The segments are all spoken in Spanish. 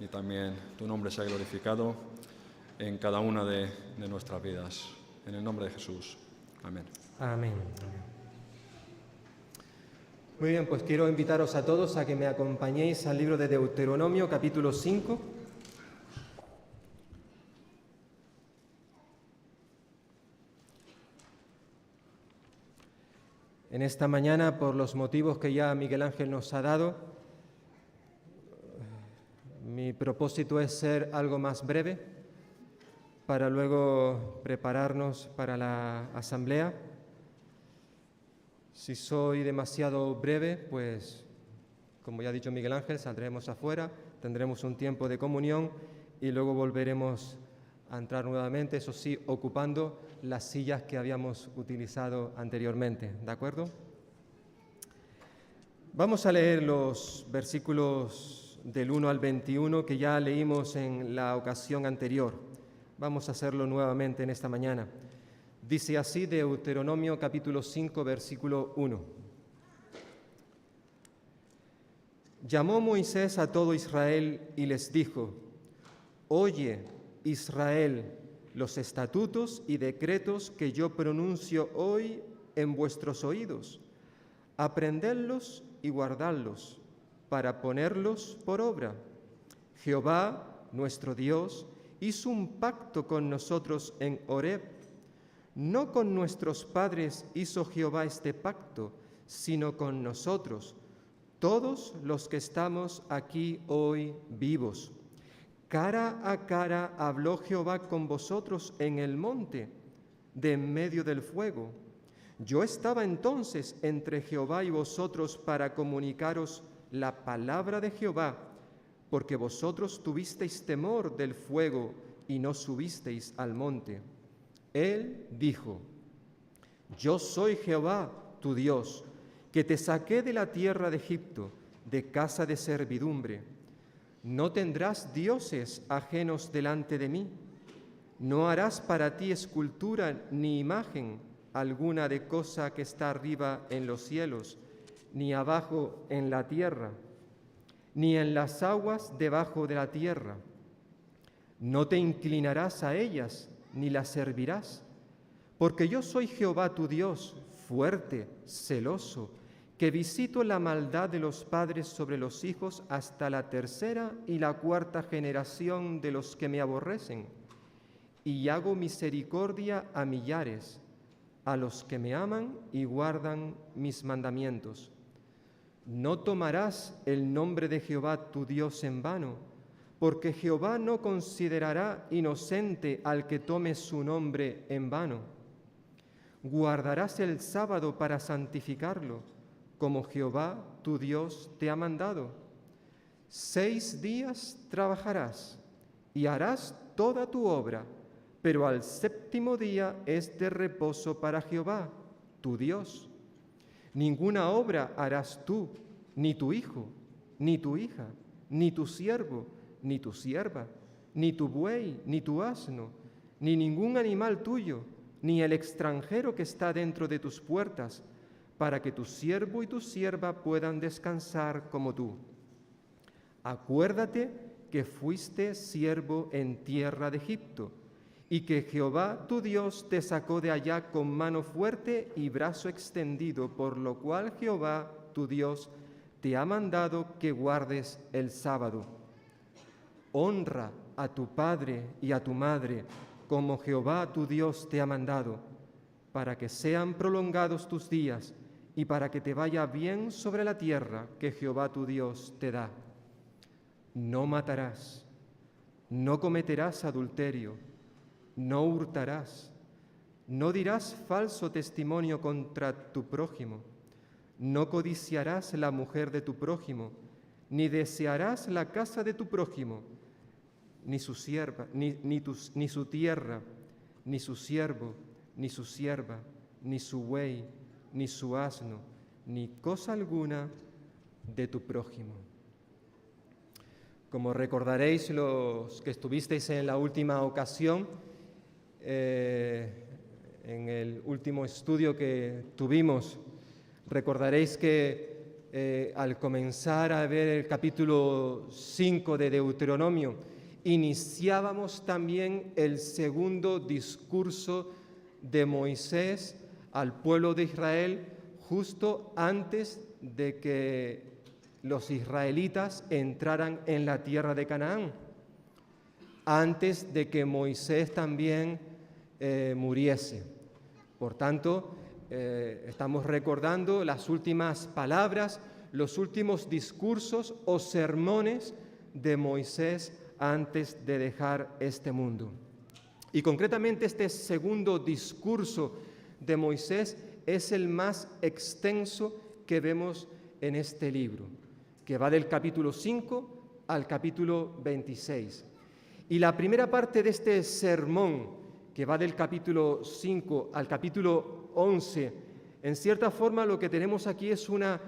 y también tu nombre sea glorificado en cada una de nuestras vidas. En el nombre de Jesús. Amén. Amén. Muy bien, pues quiero invitaros a todos a que me acompañéis al libro de Deuteronomio, capítulo 5. En esta mañana, por los motivos que ya Miguel Ángel nos ha dado, mi propósito es ser algo más breve para luego prepararnos para la asamblea. Si soy demasiado breve, pues, como ya ha dicho Miguel Ángel, saldremos afuera, tendremos un tiempo de comunión y luego volveremos a entrar nuevamente, eso sí, ocupando las sillas que habíamos utilizado anteriormente, ¿de acuerdo? Vamos a leer los versículos del 1 al 21 que ya leímos en la ocasión anterior. Vamos a hacerlo nuevamente en esta mañana. Dice así Deuteronomio capítulo 5, versículo 1. Llamó Moisés a todo Israel y les dijo: Oye, Israel, los estatutos y decretos que yo pronuncio hoy en vuestros oídos. Aprendedlos y guardadlos, para ponerlos por obra. Jehová, nuestro Dios, hizo un pacto con nosotros en Horeb. No con nuestros padres hizo Jehová este pacto, sino con nosotros, todos los que estamos aquí hoy vivos. Cara a cara habló Jehová con vosotros en el monte, de en medio del fuego. Yo estaba entonces entre Jehová y vosotros para comunicaros la palabra de Jehová, porque vosotros tuvisteis temor del fuego y no subisteis al monte. Él dijo: Yo soy Jehová, tu Dios, que te saqué de la tierra de Egipto, de casa de servidumbre. No tendrás dioses ajenos delante de mí. No harás para ti escultura ni imagen alguna de cosa que está arriba en los cielos, ni abajo en la tierra, ni en las aguas debajo de la tierra. No te inclinarás a ellas, ni las servirás, porque yo soy Jehová tu Dios, fuerte, celoso, que visito la maldad de los padres sobre los hijos hasta la tercera y la cuarta generación de los que me aborrecen, y hago misericordia a millares, a los que me aman y guardan mis mandamientos. No tomarás el nombre de Jehová tu Dios en vano, porque Jehová no considerará inocente al que tome su nombre en vano. Guardarás el sábado para santificarlo, como Jehová tu Dios te ha mandado. 6 días trabajarás y harás toda tu obra, pero al séptimo día es de reposo para Jehová, tu Dios. Ninguna obra harás tú, ni tu hijo, ni tu hija, ni tu siervo, ni tu sierva, ni tu buey, ni tu asno, ni ningún animal tuyo, ni el extranjero que está dentro de tus puertas, para que tu siervo y tu sierva puedan descansar como tú. Acuérdate que fuiste siervo en tierra de Egipto, y que Jehová tu Dios te sacó de allá con mano fuerte y brazo extendido, por lo cual Jehová tu Dios te ha mandado que guardes el sábado. Honra a tu padre y a tu madre, como Jehová tu Dios te ha mandado, para que sean prolongados tus días y para que te vaya bien sobre la tierra que Jehová tu Dios te da. No matarás, no cometerás adulterio, no hurtarás, no dirás falso testimonio contra tu prójimo, no codiciarás la mujer de tu prójimo, ni desearás la casa de tu prójimo, ni su sierva, ni su tierra, ni su siervo, ni su sierva, ni su buey, ni su asno, ni cosa alguna de tu prójimo. Como recordaréis los que estuvisteis en la última ocasión, en el último estudio que tuvimos, recordaréis que al comenzar a ver el capítulo 5 de Deuteronomio, iniciábamos también el segundo discurso de Moisés al pueblo de Israel justo antes de que los israelitas entraran en la tierra de Canaán, antes de que Moisés también muriese. Por tanto, estamos recordando las últimas palabras, los últimos discursos o sermones de Moisés antes de dejar este mundo. Y concretamente este segundo discurso de Moisés es el más extenso que vemos en este libro, que va del capítulo 5 al capítulo 26. Y la primera parte de este sermón, que va del capítulo 5 al capítulo 11, en cierta forma lo que tenemos aquí es una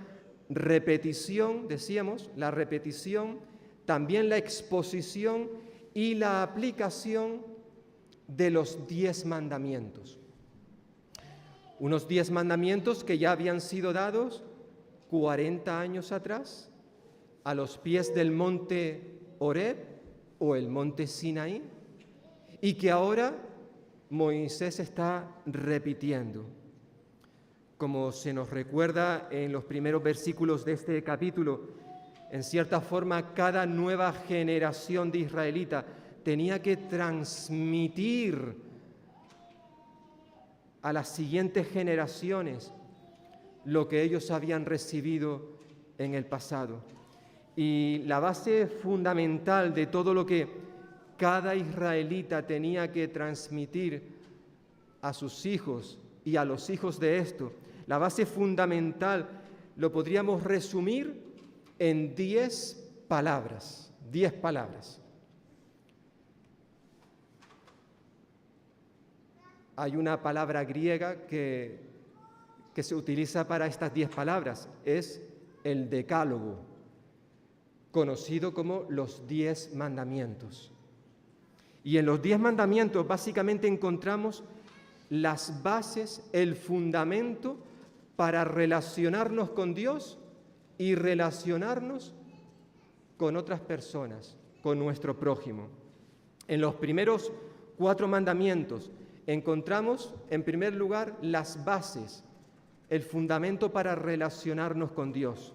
repetición, decíamos, la repetición, también la exposición y la aplicación de los 10 mandamientos. Unos 10 mandamientos que ya habían sido dados 40 años atrás, a los pies del monte Horeb o el monte Sinaí, y que ahora Moisés está repitiendo. Como se nos recuerda en los primeros versículos de este capítulo, en cierta forma cada nueva generación de israelita tenía que transmitir a las siguientes generaciones lo que ellos habían recibido en el pasado. Y la base fundamental de todo lo que cada israelita tenía que transmitir a sus hijos y a los hijos de esto, la base fundamental lo podríamos resumir en 10 palabras, 10 palabras. Hay una palabra griega que se utiliza para estas 10 palabras, es el decálogo, conocido como los 10 mandamientos. Y en los 10 mandamientos básicamente encontramos las bases, el fundamento para relacionarnos con Dios y relacionarnos con otras personas, con nuestro prójimo. En los primeros 4 mandamientos encontramos, en primer lugar, las bases, el fundamento para relacionarnos con Dios.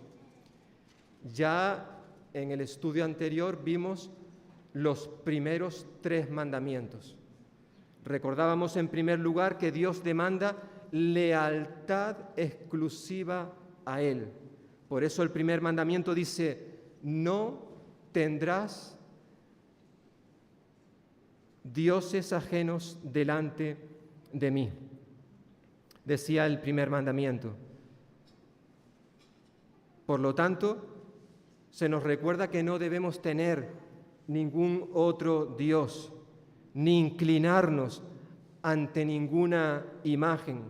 Ya en el estudio anterior vimos los primeros 3 mandamientos. Recordábamos en primer lugar que Dios demanda lealtad exclusiva a Él. Por eso el primer mandamiento dice: no tendrás dioses ajenos delante de mí. Decía el primer mandamiento. Por lo tanto, se nos recuerda que no debemos tener ningún otro Dios, ni inclinarnos ante ninguna imagen.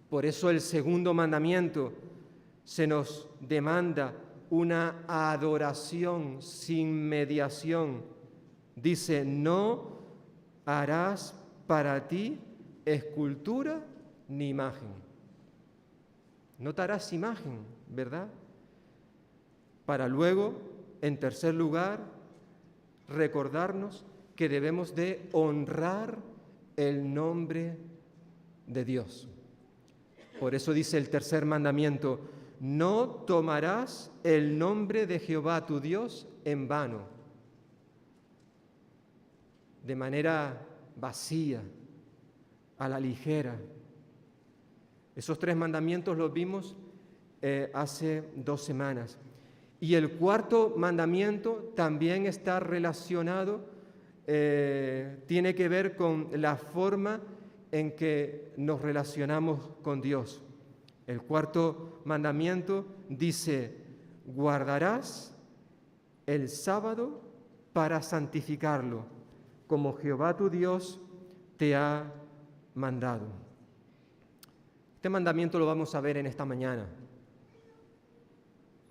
Por eso el segundo mandamiento se nos demanda una adoración sin mediación. Dice: no harás para ti escultura ni imagen. No te harás imagen, ¿verdad? Para luego, en tercer lugar, recordarnos que debemos de honrar el nombre de Dios. Por eso dice el tercer mandamiento: no tomarás el nombre de Jehová tu Dios en vano, de manera vacía, a la ligera. Esos 3 mandamientos los vimos hace 2 semanas. Y el cuarto mandamiento también está relacionado, tiene que ver con la forma en que nos relacionamos con Dios. El cuarto mandamiento dice: guardarás el sábado para santificarlo, como Jehová tu Dios te ha mandado. Este mandamiento lo vamos a ver en esta mañana.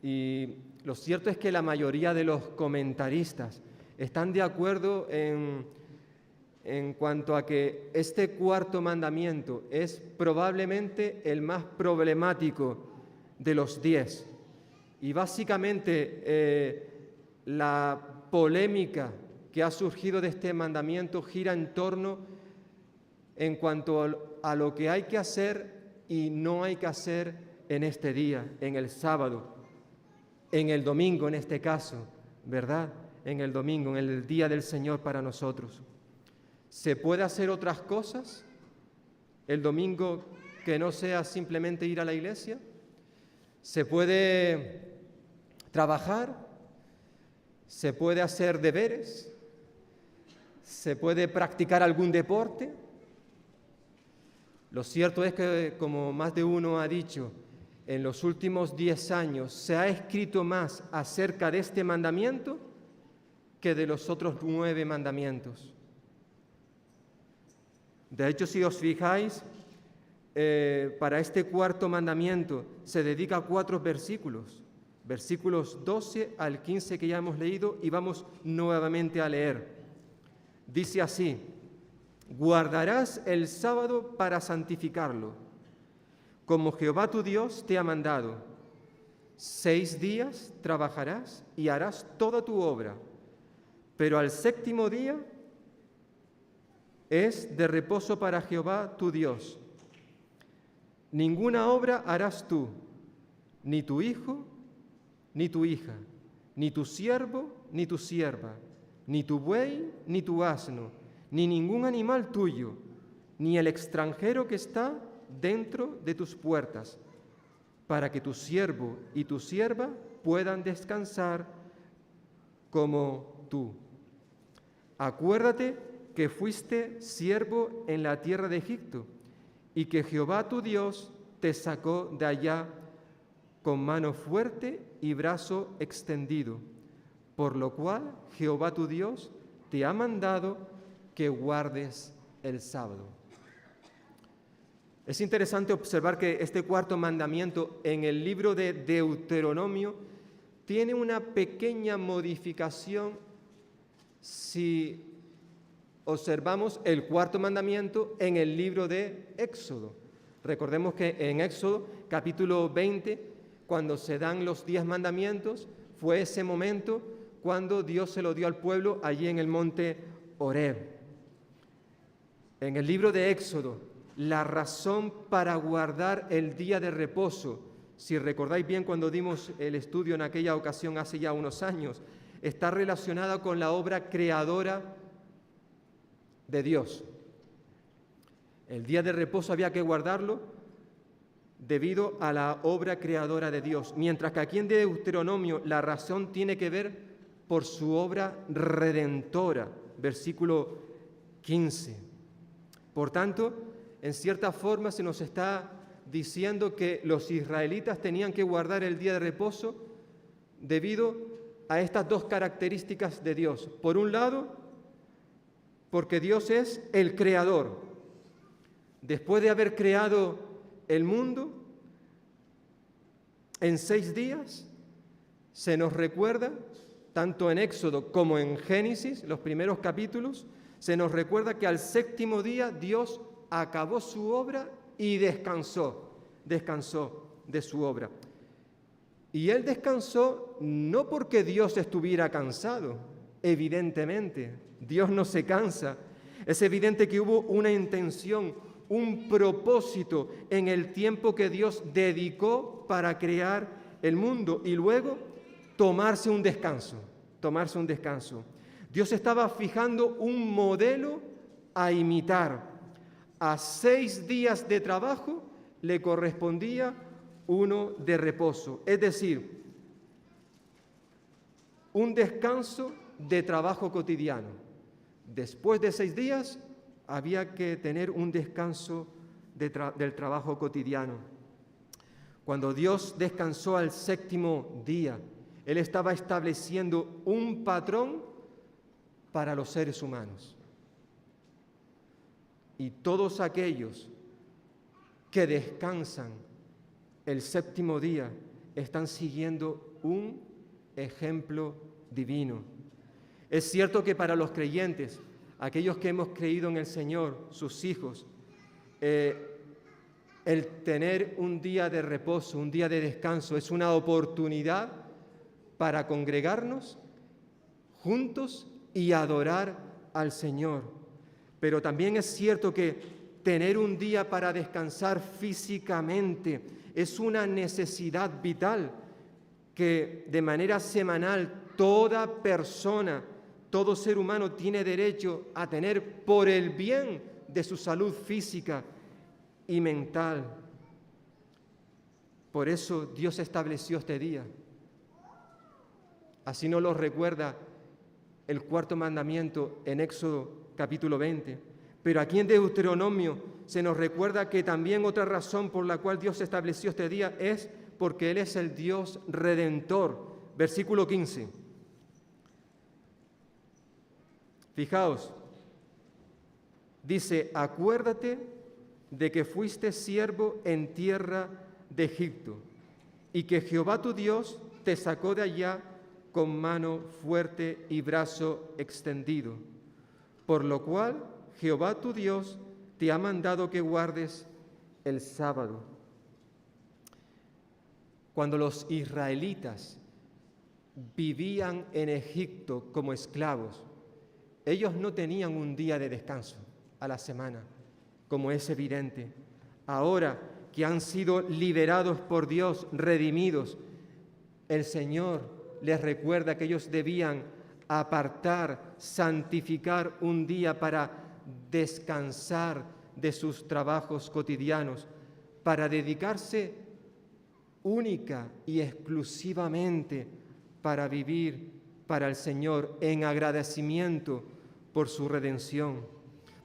Y lo cierto es que la mayoría de los comentaristas están de acuerdo en cuanto a que este cuarto mandamiento es probablemente el más problemático de los 10. Y básicamente la polémica que ha surgido de este mandamiento gira en torno en cuanto a lo que hay que hacer y no hay que hacer en este día, en el sábado, en el domingo en este caso, ¿verdad? En el domingo, en el día del Señor para nosotros. ¿Se puede hacer otras cosas el domingo que no sea simplemente ir a la iglesia? ¿Se puede trabajar? ¿Se puede hacer deberes? ¿Se puede practicar algún deporte? Lo cierto es que, como más de uno ha dicho, en los últimos 10 años se ha escrito más acerca de este mandamiento que de los otros 9 mandamientos. De hecho, si os fijáis, para este cuarto mandamiento se dedica a 4 versículos, versículos 12 al 15 que ya hemos leído y vamos nuevamente a leer. Dice así: guardarás el sábado para santificarlo, como Jehová tu Dios te ha mandado. 6 días trabajarás y harás toda tu obra, pero al 7º día es de reposo para Jehová tu Dios. Ninguna obra harás tú, ni tu hijo, ni tu hija, ni tu siervo, ni tu sierva, ni tu buey, ni tu asno, ni ningún animal tuyo, ni el extranjero que está dentro de tus puertas, para que tu siervo y tu sierva puedan descansar como tú. Acuérdate que fuiste siervo en la tierra de Egipto y que Jehová tu Dios te sacó de allá con mano fuerte y brazo extendido, por lo cual Jehová tu Dios te ha mandado que guardes el sábado. Es interesante observar que este cuarto mandamiento en el libro de Deuteronomio tiene una pequeña modificación si observamos el cuarto mandamiento en el libro de Éxodo. Recordemos que en Éxodo capítulo 20, cuando se dan los 10 mandamientos, fue ese momento cuando Dios se lo dio al pueblo allí en el monte Horeb. En el libro de Éxodo, la razón para guardar el día de reposo, si recordáis bien cuando dimos el estudio en aquella ocasión hace ya unos años, está relacionada con la obra creadora de Dios. El día de reposo había que guardarlo debido a la obra creadora de Dios, mientras que aquí en Deuteronomio la razón tiene que ver por su obra redentora, versículo 15. Por tanto, en cierta forma se nos está diciendo que los israelitas tenían que guardar el día de reposo debido a estas 2 características de Dios. Por un lado, porque Dios es el creador. Después de haber creado el mundo, en 6 días se nos recuerda, tanto en Éxodo como en Génesis, los primeros capítulos, se nos recuerda que al 7º día Dios acabó su obra y descansó de su obra. Y Él descansó no porque Dios estuviera cansado, evidentemente, Dios no se cansa. Es evidente que hubo una intención, un propósito en el tiempo que Dios dedicó para crear el mundo y luego tomarse un descanso. Dios estaba fijando un modelo a imitar. A 6 días de trabajo le correspondía uno de reposo, es decir, un descanso de trabajo cotidiano. Después de 6 días había que tener un descanso del trabajo cotidiano. Cuando Dios descansó al 7º día, Él estaba estableciendo un patrón para los seres humanos. Y todos aquellos que descansan el 7º día están siguiendo un ejemplo divino. Es cierto que para los creyentes, aquellos que hemos creído en el Señor, sus hijos, El tener un día de reposo, un día de descanso, es una oportunidad para congregarnos juntos y adorar al Señor. Pero también es cierto que tener un día para descansar físicamente es una necesidad vital que de manera semanal toda persona, todo ser humano tiene derecho a tener por el bien de su salud física y mental. Por eso Dios estableció este día. Así nos lo recuerda el cuarto mandamiento en Éxodo capítulo 20. Pero aquí en Deuteronomio se nos recuerda que también otra razón por la cual Dios estableció este día es porque Él es el Dios redentor. Versículo 15. Fijaos, dice, acuérdate de que fuiste siervo en tierra de Egipto y que Jehová tu Dios te sacó de allá con mano fuerte y brazo extendido, por lo cual Jehová tu Dios te ha mandado que guardes el sábado. Cuando los israelitas vivían en Egipto como esclavos, ellos no tenían un día de descanso a la semana, como es evidente. Ahora que han sido liberados por Dios, redimidos, el Señor les recuerda que ellos debían apartar, santificar un día para descansar de sus trabajos cotidianos, para dedicarse única y exclusivamente para vivir para el Señor en agradecimiento por su redención.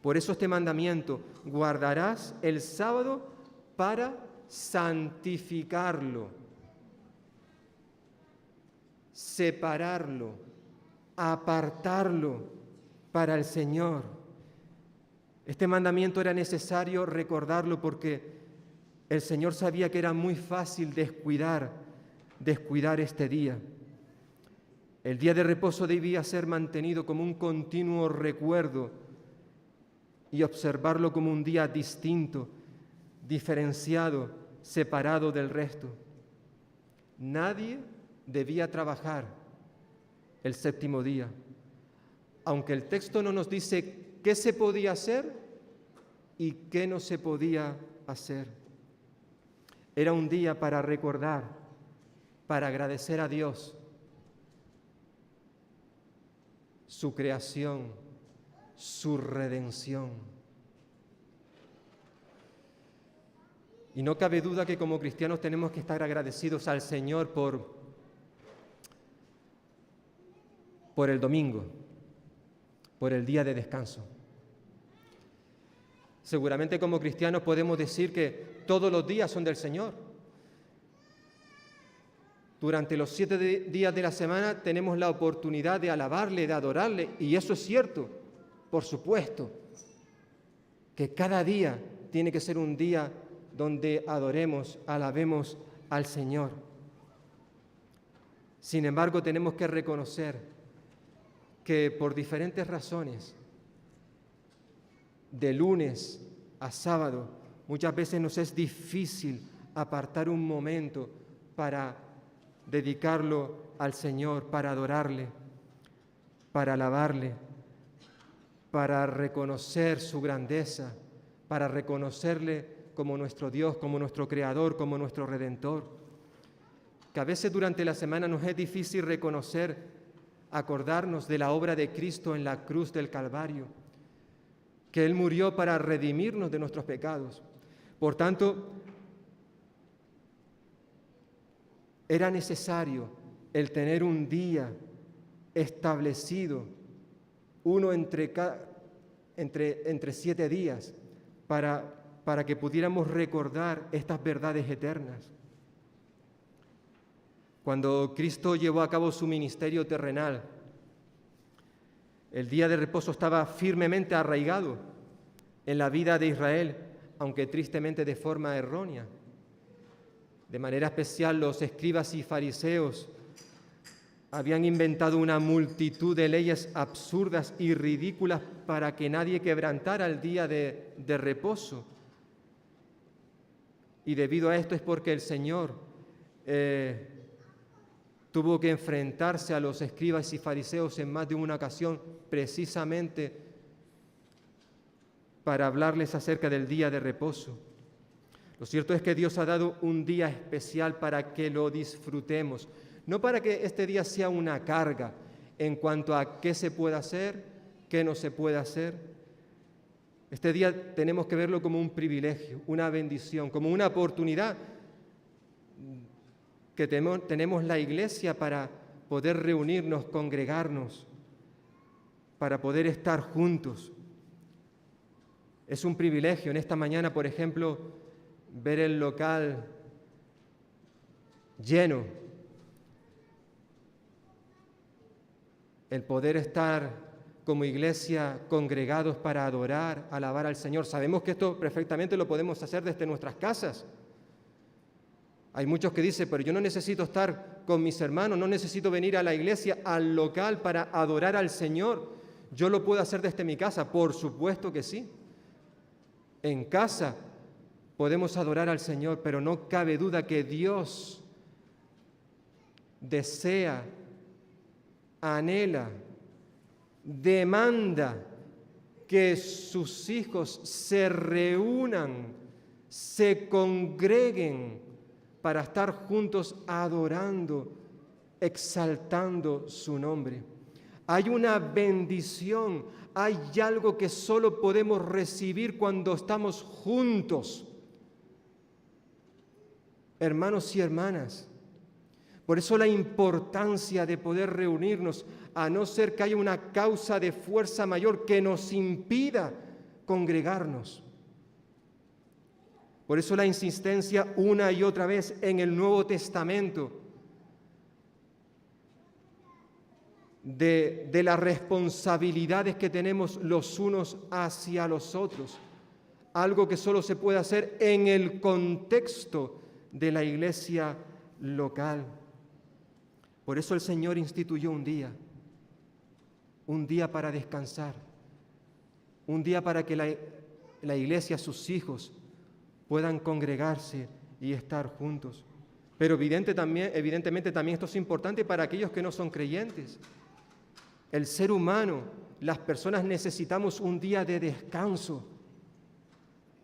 Por eso este mandamiento, guardarás el sábado para santificarlo, separarlo, apartarlo para el Señor. Este mandamiento era necesario recordarlo porque el Señor sabía que era muy fácil descuidar este día. El día de reposo debía ser mantenido como un continuo recuerdo y observarlo como un día distinto, diferenciado, separado del resto. Nadie debía trabajar el séptimo día, aunque el texto no nos dice qué se podía hacer y qué no se podía hacer. Era un día para recordar, para agradecer a Dios su creación, su redención. Y no cabe duda que como cristianos tenemos que estar agradecidos al Señor por el domingo, por el día de descanso. Seguramente como cristianos podemos decir que todos los días son del Señor. Durante los 7 días de la semana tenemos la oportunidad de alabarle, de adorarle, y eso es cierto, por supuesto, que cada día tiene que ser un día donde adoremos, alabemos al Señor. Sin embargo, tenemos que reconocer que por diferentes razones, de lunes a sábado, muchas veces nos es difícil apartar un momento para dedicarlo al Señor, para adorarle, para alabarle, para reconocer su grandeza, para reconocerle como nuestro Dios, como nuestro Creador, como nuestro Redentor. Que a veces durante la semana nos es difícil reconocer, acordarnos de la obra de Cristo en la cruz del Calvario, que Él murió para redimirnos de nuestros pecados. Por tanto, era necesario el tener un día establecido, uno entre 7 días, para que pudiéramos recordar estas verdades eternas. Cuando Cristo llevó a cabo su ministerio terrenal, el día de reposo estaba firmemente arraigado en la vida de Israel, aunque tristemente de forma errónea. De manera especial, los escribas y fariseos habían inventado una multitud de leyes absurdas y ridículas para que nadie quebrantara el día de reposo. Y debido a esto es porque el Señor tuvo que enfrentarse a los escribas y fariseos en más de una ocasión, precisamente para hablarles acerca del día de reposo. Lo cierto es que Dios ha dado un día especial para que lo disfrutemos, no para que este día sea una carga en cuanto a qué se puede hacer, qué no se puede hacer. Este día tenemos que verlo como un privilegio, una bendición, como una oportunidad que tenemos la iglesia para poder reunirnos, congregarnos, para poder estar juntos. Es un privilegio en esta mañana, por ejemplo, ver el local lleno, el poder estar como iglesia congregados para adorar, alabar al Señor. Sabemos que esto perfectamente lo podemos hacer desde nuestras casas. Hay muchos que dicen, pero yo no necesito estar con mis hermanos, no necesito venir a la iglesia, al local para adorar al Señor. Yo lo puedo hacer desde mi casa. Por supuesto que sí. En casa podemos adorar al Señor, pero no cabe duda que Dios desea, anhela, demanda que sus hijos se reúnan, se congreguen para estar juntos adorando, exaltando su nombre. Hay una bendición, hay algo que solo podemos recibir cuando estamos juntos. Hermanos y hermanas, por eso la importancia de poder reunirnos, a no ser que haya una causa de fuerza mayor que nos impida congregarnos. Por eso la insistencia una y otra vez en el Nuevo Testamento de las responsabilidades que tenemos los unos hacia los otros, algo que solo se puede hacer en el contexto de la iglesia local. Por eso el Señor instituyó un día para descansar, un día para que la iglesia, sus hijos, puedan congregarse y estar juntos. Pero evidentemente también esto es importante para aquellos que no son creyentes. El ser humano, las personas necesitamos un día de descanso.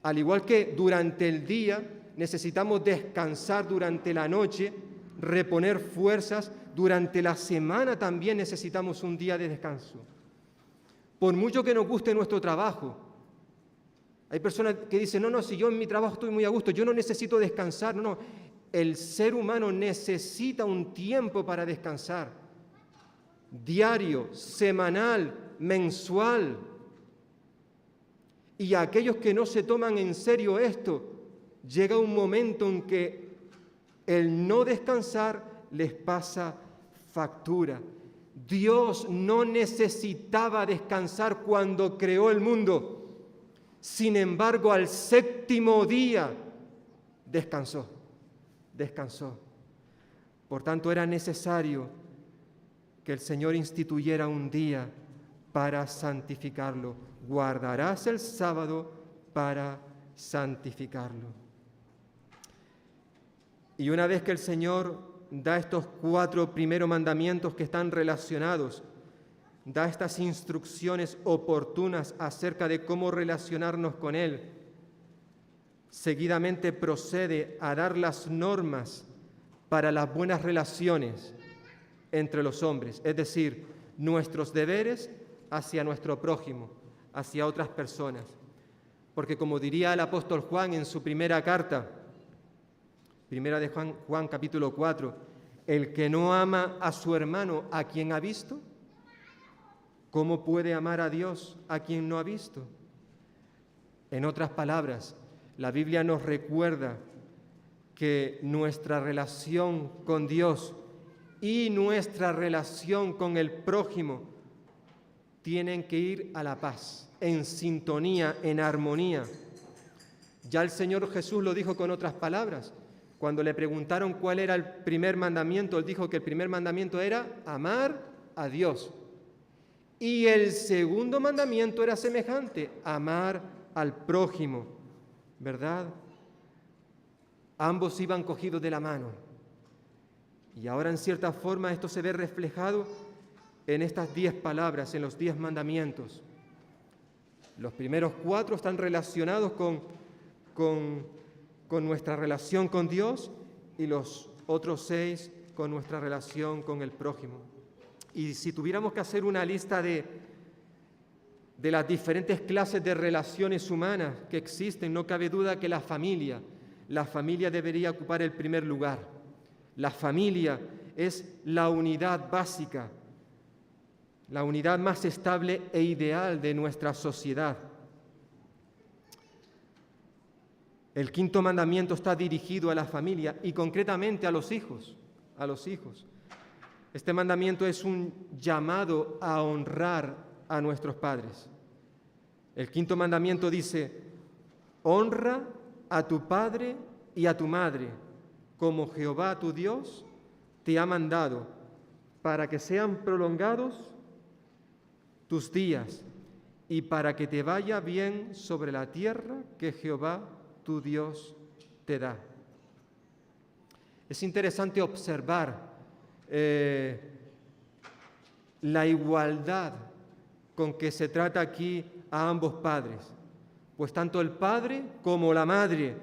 Al igual que durante el día necesitamos descansar durante la noche, reponer fuerzas, durante la semana también necesitamos un día de descanso. Por mucho que nos guste nuestro trabajo, hay personas que dicen, no, si yo en mi trabajo estoy muy a gusto, yo no necesito descansar. No, el ser humano necesita un tiempo para descansar, diario, semanal, mensual. Y a aquellos que no se toman en serio esto, llega un momento en que el no descansar les pasa factura. Dios no necesitaba descansar cuando creó el mundo. Sin embargo, al séptimo día descansó. Por tanto, era necesario que el Señor instituyera un día para santificarlo. Guardarás el sábado para santificarlo. Y una vez que el Señor da estos 4 primeros mandamientos que están relacionados, da estas instrucciones oportunas acerca de cómo relacionarnos con Él, seguidamente procede a dar las normas para las buenas relaciones entre los hombres, es decir, nuestros deberes hacia nuestro prójimo, hacia otras personas. Porque como diría el apóstol Juan en su primera carta, primera de Juan capítulo 4, el que no ama a su hermano a quien ha visto, ¿cómo puede amar a Dios a quien no ha visto? En otras palabras, la Biblia nos recuerda que nuestra relación con Dios y nuestra relación con el prójimo tienen que ir a la paz, en sintonía, en armonía. Ya el Señor Jesús lo dijo con otras palabras. Cuando le preguntaron cuál era el primer mandamiento, Él dijo que el primer mandamiento era amar a Dios. Y el segundo mandamiento era semejante, amar al prójimo, ¿verdad? ambos iban cogidos de la mano. Y ahora, en cierta forma, esto se ve reflejado en estas 10 palabras, en los 10 mandamientos. Los primeros 4 están relacionados con nuestra relación con Dios y los otros 6 con nuestra relación con el prójimo. Y si tuviéramos que hacer una lista de las diferentes clases de relaciones humanas que existen, no cabe duda que la familia debería ocupar el primer lugar. La familia es la unidad básica, la unidad más estable e ideal de nuestra sociedad. El 5º mandamiento está dirigido a la familia y concretamente a los hijos. Este mandamiento es un llamado a honrar a nuestros padres. El 5º mandamiento dice: honra a tu padre y a tu madre, como Jehová tu Dios te ha mandado, para que sean prolongados tus días y para que te vaya bien sobre la tierra que Jehová tu Dios te da. Es interesante observar la igualdad con que se trata aquí a ambos padres, pues tanto el padre como la madre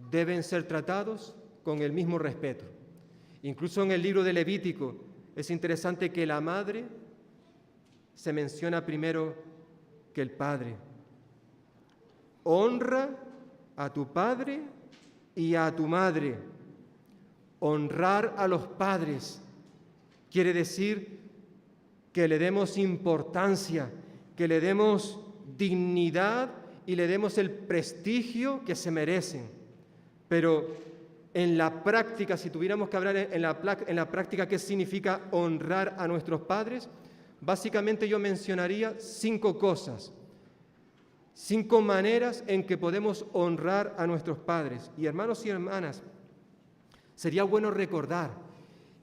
deben ser tratados con el mismo respeto. Incluso en el libro de Levítico es interesante que la madre se menciona primero que el padre. Honra a tu padre y a tu madre. Honrar a los padres quiere decir que le demos importancia, que le demos dignidad y le demos el prestigio que se merecen. Pero en la práctica, si tuviéramos que hablar en la práctica qué significa honrar a nuestros padres, básicamente yo mencionaría 5 cosas, 5 maneras en que podemos honrar a nuestros padres. Y hermanos y hermanas, sería bueno recordar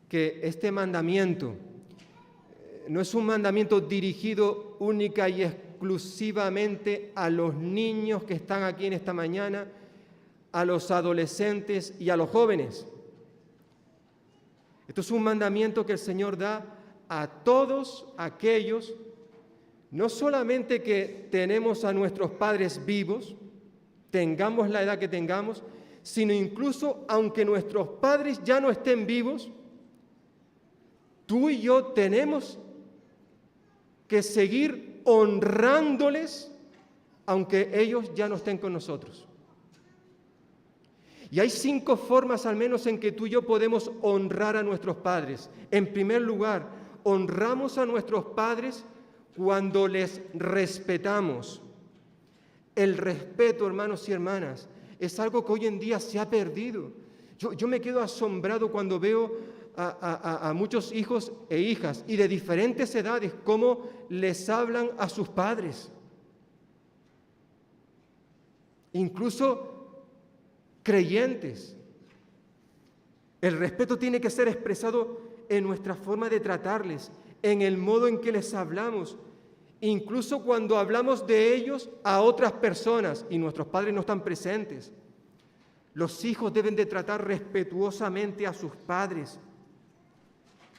que este mandamiento no es un mandamiento dirigido única y exclusivamente a los niños que están aquí en esta mañana, a los adolescentes y a los jóvenes. Esto es un mandamiento que el Señor da a todos aquellos, no solamente que tenemos a nuestros padres vivos, tengamos la edad que tengamos, sino incluso aunque nuestros padres ya no estén vivos, tú y yo tenemos que seguir honrándoles aunque ellos ya no estén con nosotros. Y hay 5 formas al menos en que tú y yo podemos honrar a nuestros padres. En primer lugar, honramos a nuestros padres cuando les respetamos. El respeto, hermanos y hermanas, es algo que hoy en día se ha perdido. Yo me quedo asombrado cuando veo a muchos hijos e hijas y de diferentes edades cómo les hablan a sus padres. Incluso creyentes. El respeto tiene que ser expresado en nuestra forma de tratarles, en el modo en que les hablamos, incluso cuando hablamos de ellos a otras personas y nuestros padres no están presentes. Los hijos deben de tratar respetuosamente a sus padres.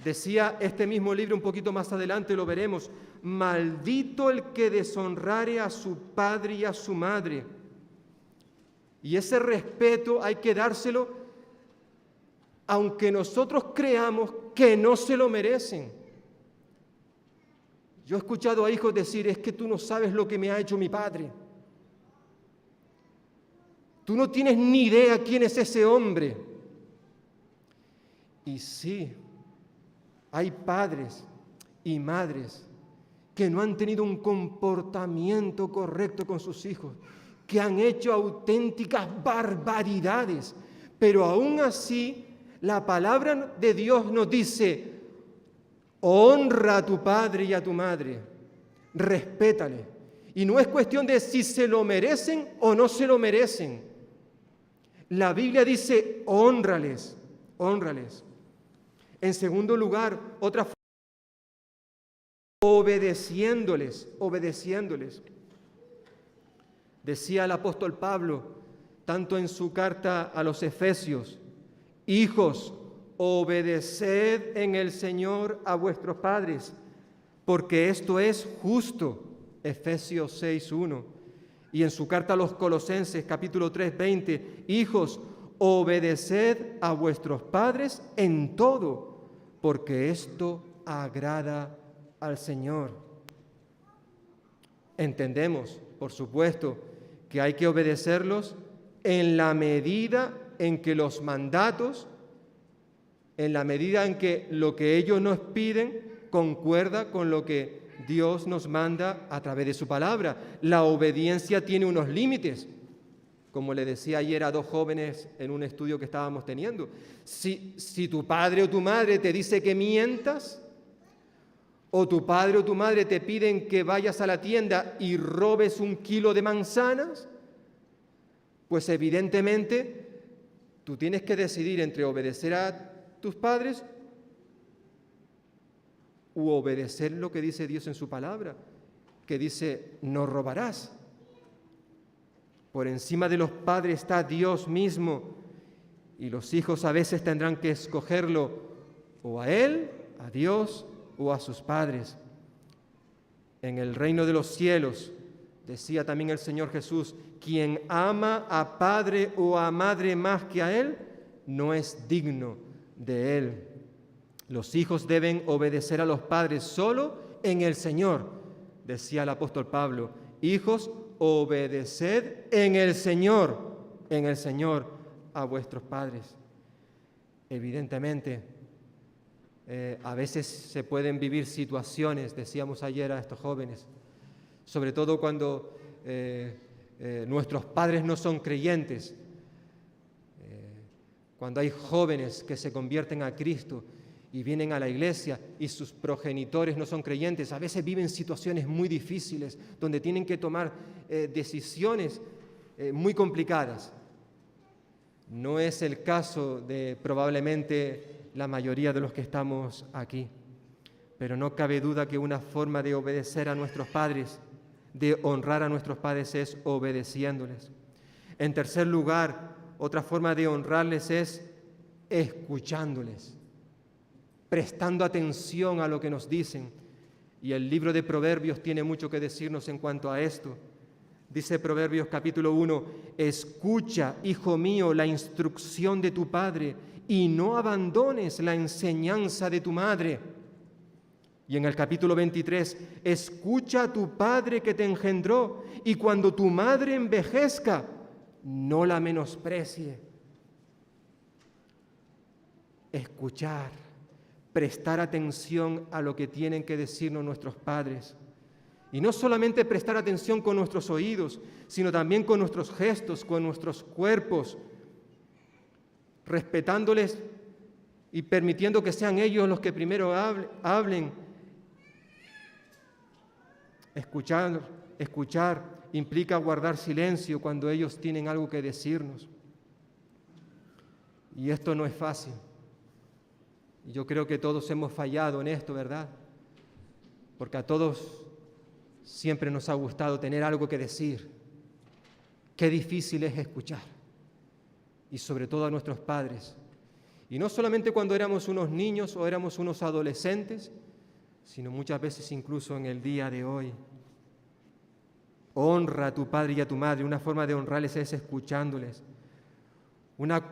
Decía este mismo libro un poquito más adelante, lo veremos: maldito el que deshonrare a su padre y a su madre. Y ese respeto hay que dárselo aunque nosotros creamos que no se lo merecen. Yo he escuchado a hijos decir: es que tú no sabes lo que me ha hecho mi padre. Tú no tienes ni idea quién es ese hombre. Y sí, hay padres y madres que no han tenido un comportamiento correcto con sus hijos, que han hecho auténticas barbaridades, pero aún así la palabra de Dios nos dice: honra a tu padre y a tu madre, respétale. Y no es cuestión de si se lo merecen o no se lo merecen. La Biblia dice: hónrales, hónrales. En segundo lugar, otra forma, obedeciéndoles. Decía el apóstol Pablo tanto en su carta a los Efesios: hijos, obedeced en el Señor a vuestros padres, porque esto es justo. Efesios 6:1. Y en su carta a los Colosenses, capítulo 3:20: hijos, obedeced a vuestros padres en todo, porque esto agrada al Señor. Entendemos, por supuesto, que hay que obedecerlos en la medida en que los mandatos, en la medida en que lo que ellos nos piden concuerda con lo que Dios nos manda a través de su palabra. La obediencia tiene unos límites. Como le decía ayer a dos jóvenes en un estudio que estábamos teniendo, si tu padre o tu madre te dice que mientas, o tu padre o tu madre te piden que vayas a la tienda y robes 1 kilo de manzanas, pues evidentemente tú tienes que decidir entre obedecer a tus padres u obedecer lo que dice Dios en su palabra, que dice: no robarás. Por encima de los padres está Dios mismo, y los hijos a veces tendrán que escogerlo o a Él, a Dios, o a sus padres. En el reino de los cielos, decía también el Señor Jesús, quien ama a padre o a madre más que a Él, no es digno de Él. Los hijos deben obedecer a los padres solo en el Señor, decía el apóstol Pablo. Hijos, obedeced en el Señor a vuestros padres. Evidentemente, a veces se pueden vivir situaciones, decíamos ayer a estos jóvenes, sobre todo cuando nuestros padres no son creyentes, cuando hay jóvenes que se convierten a Cristo y vienen a la iglesia y sus progenitores no son creyentes. A veces viven situaciones muy difíciles donde tienen que tomar decisiones muy complicadas. No es el caso de probablemente la mayoría de los que estamos aquí, pero no cabe duda que una forma de obedecer a nuestros padres, de honrar a nuestros padres, es obedeciéndoles. En tercer lugar, otra forma de honrarles es escuchándoles, prestando atención a lo que nos dicen. Y el libro de Proverbios tiene mucho que decirnos en cuanto a esto. Dice Proverbios capítulo 1, escucha, hijo mío, la instrucción de tu padre y no abandones la enseñanza de tu madre. Y en el capítulo 23, escucha a tu padre que te engendró y cuando tu madre envejezca, no la menosprecie. Escuchar, prestar atención a lo que tienen que decirnos nuestros padres. Y no solamente prestar atención con nuestros oídos, sino también con nuestros gestos, con nuestros cuerpos, respetándoles y permitiendo que sean ellos los que primero hablen. Escuchar implica guardar silencio cuando ellos tienen algo que decirnos. Y esto no es fácil. Yo creo que todos hemos fallado en esto, ¿verdad? Porque a todos siempre nos ha gustado tener algo que decir. Qué difícil es escuchar. Y sobre todo a nuestros padres. Y no solamente cuando éramos unos niños o éramos unos adolescentes, sino muchas veces incluso en el día de hoy. Honra a tu padre y a tu madre. Una forma de honrarles es escuchándoles. Una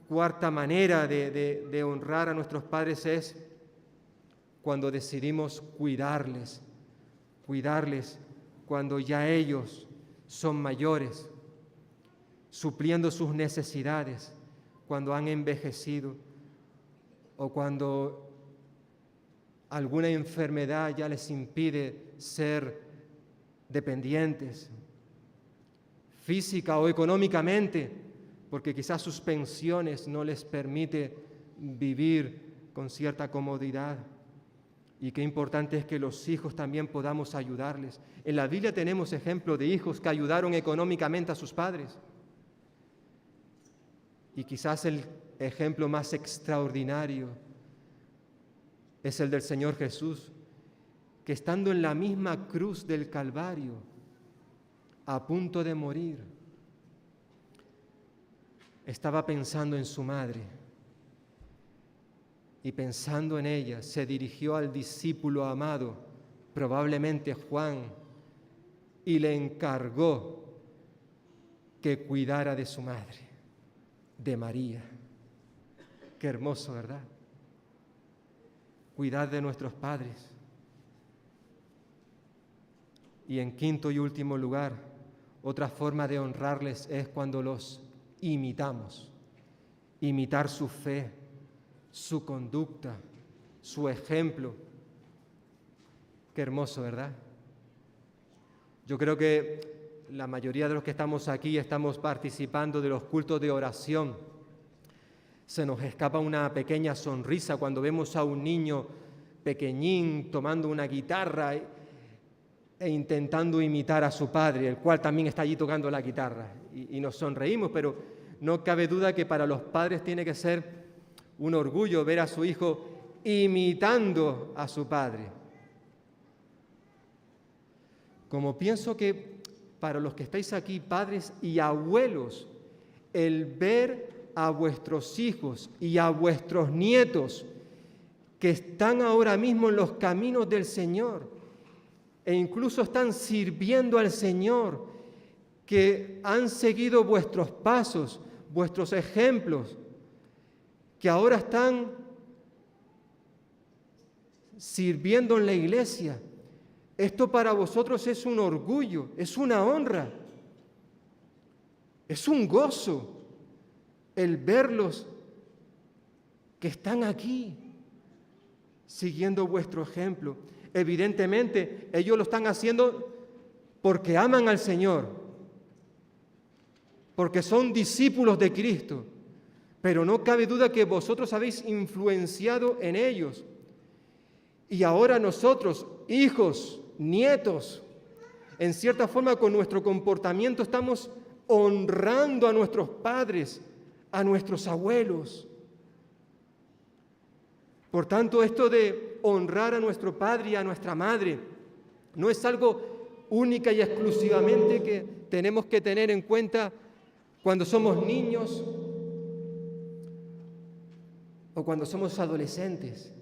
cuarta manera de honrar a nuestros padres es cuando decidimos cuidarles cuando ya ellos son mayores, supliendo sus necesidades, cuando han envejecido o cuando alguna enfermedad ya les impide ser dependientes, física o económicamente, porque quizás sus pensiones no les permite vivir con cierta comodidad. Y qué importante es que los hijos también podamos ayudarles. En la Biblia tenemos ejemplos de hijos que ayudaron económicamente a sus padres. Y quizás el ejemplo más extraordinario es el del Señor Jesús, que estando en la misma cruz del Calvario, a punto de morir, estaba pensando en su madre. Y pensando en ella, se dirigió al discípulo amado, probablemente Juan, y le encargó que cuidara de su madre, de María. Qué hermoso, ¿verdad? Cuidar de nuestros padres. Y en quinto y último lugar, otra forma de honrarles es cuando los imitamos. Imitar su fe, su conducta, su ejemplo. Qué hermoso, ¿verdad? Yo creo que la mayoría de los que estamos aquí estamos participando de los cultos de oración. Se nos escapa una pequeña sonrisa cuando vemos a un niño pequeñín tomando una guitarra e intentando imitar a su padre, el cual también está allí tocando la guitarra. Y nos sonreímos, pero no cabe duda que para los padres tiene que ser un orgullo ver a su hijo imitando a su padre. Como pienso que para los que estáis aquí, padres y abuelos, el ver a vuestros hijos y a vuestros nietos que están ahora mismo en los caminos del Señor e incluso están sirviendo al Señor, que han seguido vuestros pasos, vuestros ejemplos, que ahora están sirviendo en la iglesia. Esto para vosotros es un orgullo, es una honra, es un gozo el verlos que están aquí siguiendo vuestro ejemplo. Evidentemente, ellos lo están haciendo porque aman al Señor, porque son discípulos de Cristo, pero no cabe duda que vosotros habéis influenciado en ellos. Y ahora nosotros, hijos, nietos, en cierta forma con nuestro comportamiento estamos honrando a nuestros padres, a nuestros abuelos. Por tanto, esto de honrar a nuestro padre y a nuestra madre no es algo única y exclusivamente que tenemos que tener en cuenta cuando somos niños o cuando somos adolescentes.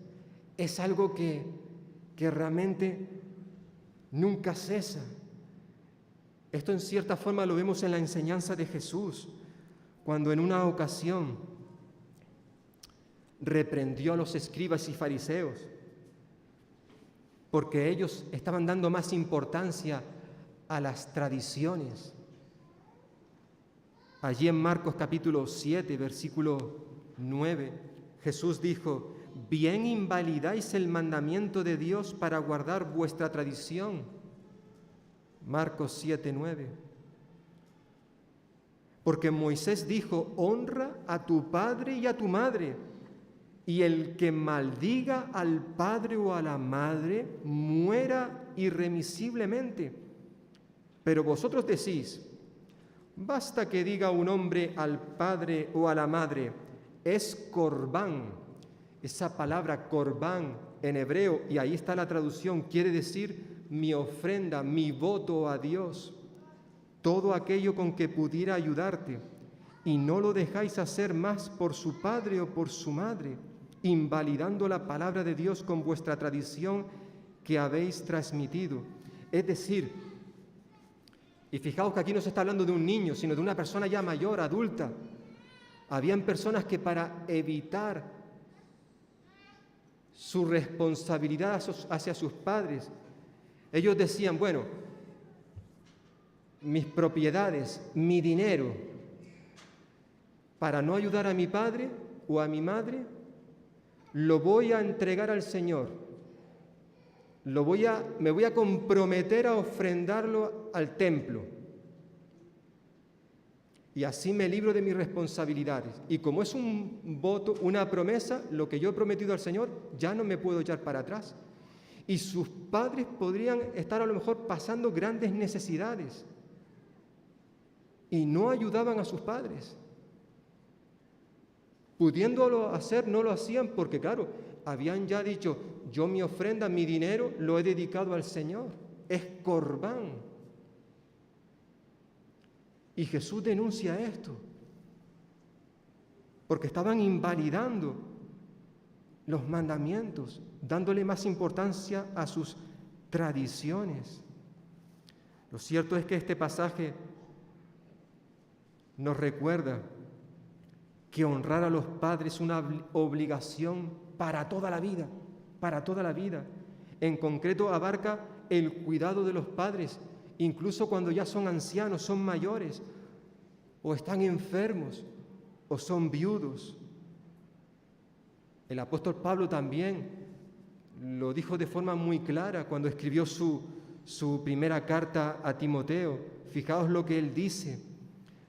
Es algo que realmente nunca cesa. Esto en cierta forma lo vemos en la enseñanza de Jesús, cuando en una ocasión reprendió a los escribas y fariseos, porque ellos estaban dando más importancia a las tradiciones. Allí en Marcos capítulo 7, versículo 9, Jesús dijo: bien invalidáis el mandamiento de Dios para guardar vuestra tradición. Marcos 7, 9. Porque Moisés dijo: honra a tu padre y a tu madre, y el que maldiga al padre o a la madre muera irremisiblemente. Pero vosotros decís: basta que diga un hombre al padre o a la madre, es corbán. Esa palabra corbán en hebreo, y ahí está la traducción, quiere decir mi ofrenda, mi voto a Dios, todo aquello con que pudiera ayudarte, y no lo dejáis hacer más por su padre o por su madre, invalidando la palabra de Dios con vuestra tradición que habéis transmitido. Es decir, y fijaos que aquí no se está hablando de un niño, sino de una persona ya mayor, adulta. Habían personas que para evitar su responsabilidad hacia sus padres, ellos decían: bueno, mis propiedades, mi dinero, para no ayudar a mi padre o a mi madre, lo voy a entregar al Señor. Me voy a comprometer a ofrendarlo al templo. Y así me libro de mis responsabilidades. Y como es un voto, una promesa, lo que yo he prometido al Señor, ya no me puedo echar para atrás. Y sus padres podrían estar a lo mejor pasando grandes necesidades. Y no ayudaban a sus padres. Pudiéndolo hacer, no lo hacían porque, claro, habían ya dicho: yo mi ofrenda, mi dinero, lo he dedicado al Señor. Es corbán. Y Jesús denuncia esto. porque estaban invalidando los mandamientos, dándole más importancia a sus tradiciones. Lo cierto es que este pasaje nos recuerda que honrar a los padres es una obligación para toda la vida, para toda la vida. En concreto abarca el cuidado de los padres, incluso cuando ya son ancianos, son mayores, o están enfermos, o son viudos. El apóstol Pablo también lo dijo de forma muy clara cuando escribió su primera carta a Timoteo. Fijaos lo que él dice: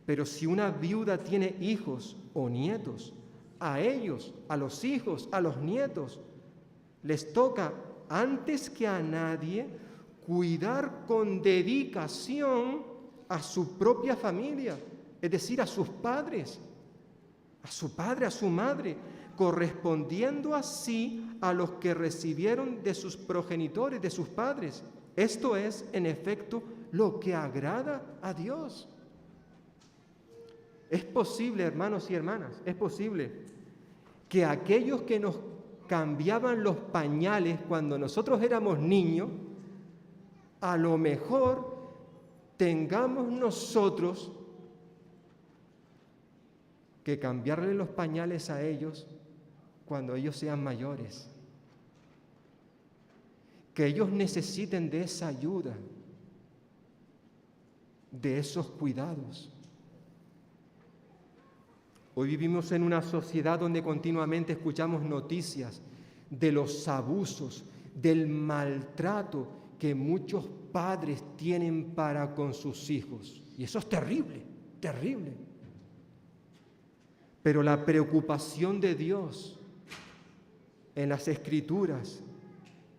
pero si una viuda tiene hijos o nietos, a ellos, a los hijos, a los nietos, les toca, antes que a nadie, cuidar con dedicación a su propia familia, es decir, a sus padres, a su padre, a su madre, correspondiendo así a los que recibieron de sus progenitores, de sus padres. Esto es, en efecto, lo que agrada a Dios. Es posible, hermanos y hermanas, es posible que aquellos que nos cambiaban los pañales cuando nosotros éramos niños, a lo mejor tengamos nosotros que cambiarle los pañales a ellos cuando ellos sean mayores. Que ellos necesiten de esa ayuda, de esos cuidados. Hoy vivimos en una sociedad donde continuamente escuchamos noticias de los abusos, del maltrato que muchos padres tienen para con sus hijos. Y eso es terrible, terrible. Pero la preocupación de Dios en las Escrituras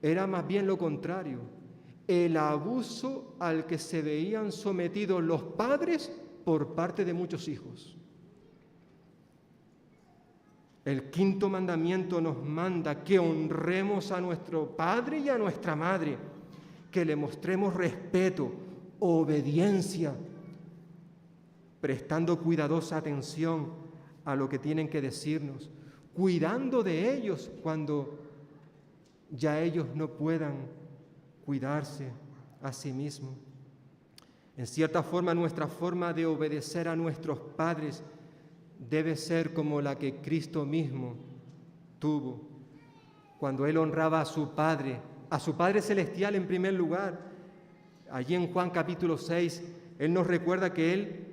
era más bien lo contrario: el abuso al que se veían sometidos los padres por parte de muchos hijos. El quinto mandamiento nos manda que honremos a nuestro padre y a nuestra madre, que le mostremos respeto, obediencia, prestando cuidadosa atención a lo que tienen que decirnos, cuidando de ellos cuando ya ellos no puedan cuidarse a sí mismos. En cierta forma, nuestra forma de obedecer a nuestros padres debe ser como la que Cristo mismo tuvo cuando Él honraba a su Padre Celestial en primer lugar. Allí en Juan capítulo 6, Él nos recuerda que Él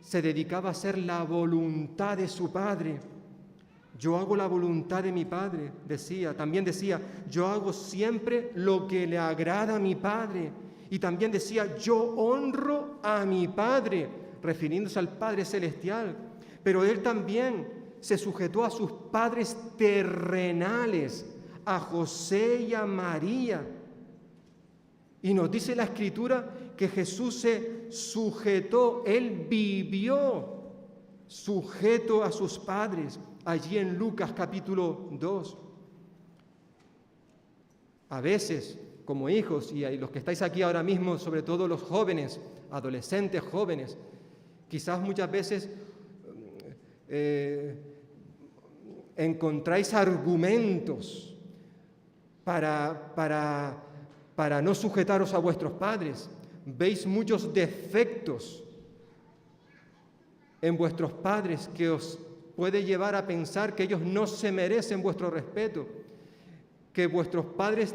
se dedicaba a hacer la voluntad de su Padre. Yo hago la voluntad de mi Padre, decía. También decía, yo hago siempre lo que le agrada a mi Padre. Y también decía, yo honro a mi Padre, refiriéndose al Padre Celestial. Pero Él también se sujetó a sus padres terrenales, a José y a María. Y nos dice la Escritura que Jesús se sujetó, Él vivió sujeto a sus padres, allí en Lucas capítulo 2. A veces, como hijos, y los que estáis aquí ahora mismo, sobre todo los jóvenes, adolescentes jóvenes, quizás muchas veces encontráis argumentos para no sujetaros a vuestros padres. Veis muchos defectos en vuestros padres que os puede llevar a pensar que ellos no se merecen vuestro respeto, que vuestros padres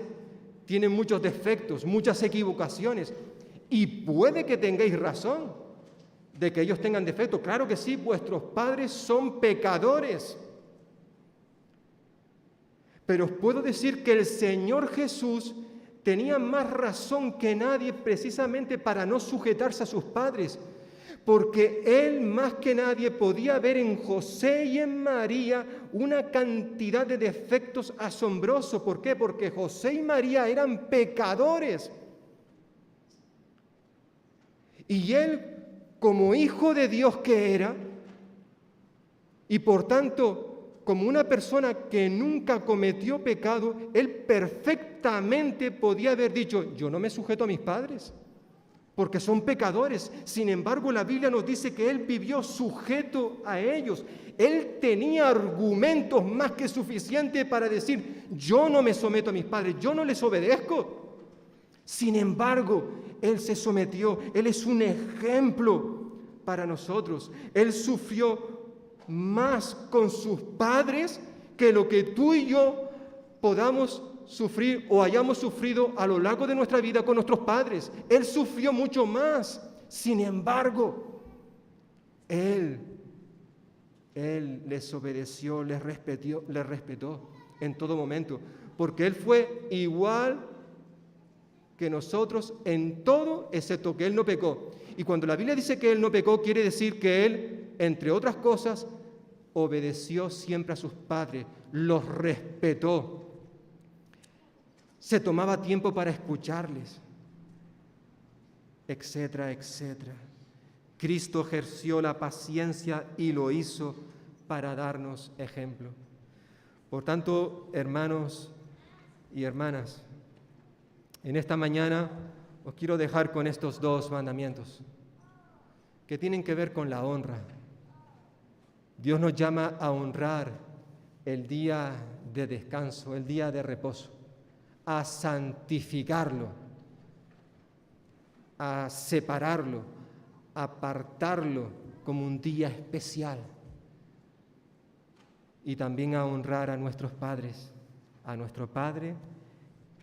tienen muchos defectos, muchas equivocaciones, y puede que tengáis razón de que ellos tengan defectos. Claro que sí, vuestros padres son pecadores. Pero os puedo decir que el Señor Jesús tenía más razón que nadie precisamente para no sujetarse a sus padres, porque Él más que nadie podía ver en José y en María una cantidad de defectos asombrosos. ¿Por qué? Porque José y María eran pecadores. Y Él, como hijo de Dios que era, y por tanto, como una persona que nunca cometió pecado, Él perfectamente podía haber dicho, yo no me sujeto a mis padres, porque son pecadores. Sin embargo, la Biblia nos dice que Él vivió sujeto a ellos. Él tenía argumentos más que suficientes para decir, yo no me someto a mis padres, yo no les obedezco. Sin embargo, Él se sometió. Él es un ejemplo para nosotros. Él sufrió más con sus padres que lo que tú y yo podamos sufrir o hayamos sufrido a lo largo de nuestra vida con nuestros padres. Él sufrió mucho más. Sin embargo, Él les obedeció, les respetó en todo momento, porque Él fue igual que nosotros en todo, excepto que Él no pecó. Y cuando la Biblia dice que Él no pecó, quiere decir que Él, entre otras cosas, obedeció siempre a sus padres, los respetó. Se tomaba tiempo para escucharles, etcétera, etcétera. Cristo ejerció la paciencia y lo hizo para darnos ejemplo. Por tanto, hermanos y hermanas, en esta mañana os quiero dejar con estos dos mandamientos que tienen que ver con la honra. Dios nos llama a honrar el día de descanso, el día de reposo, a santificarlo, a separarlo, a apartarlo como un día especial y también a honrar a nuestros padres, a nuestro padre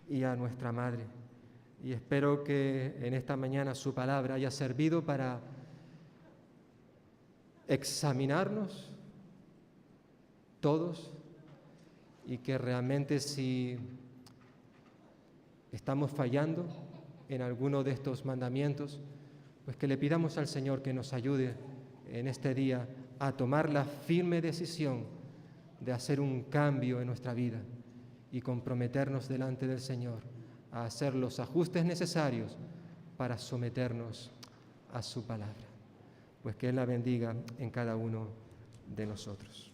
y a nuestra madre. Y espero que en esta mañana su palabra haya servido para examinarnos todos y que realmente si estamos fallando en alguno de estos mandamientos, pues que le pidamos al Señor que nos ayude en este día a tomar la firme decisión de hacer un cambio en nuestra vida y comprometernos delante del Señor a hacer los ajustes necesarios para someternos a su palabra. Pues que Él la bendiga en cada uno de nosotros.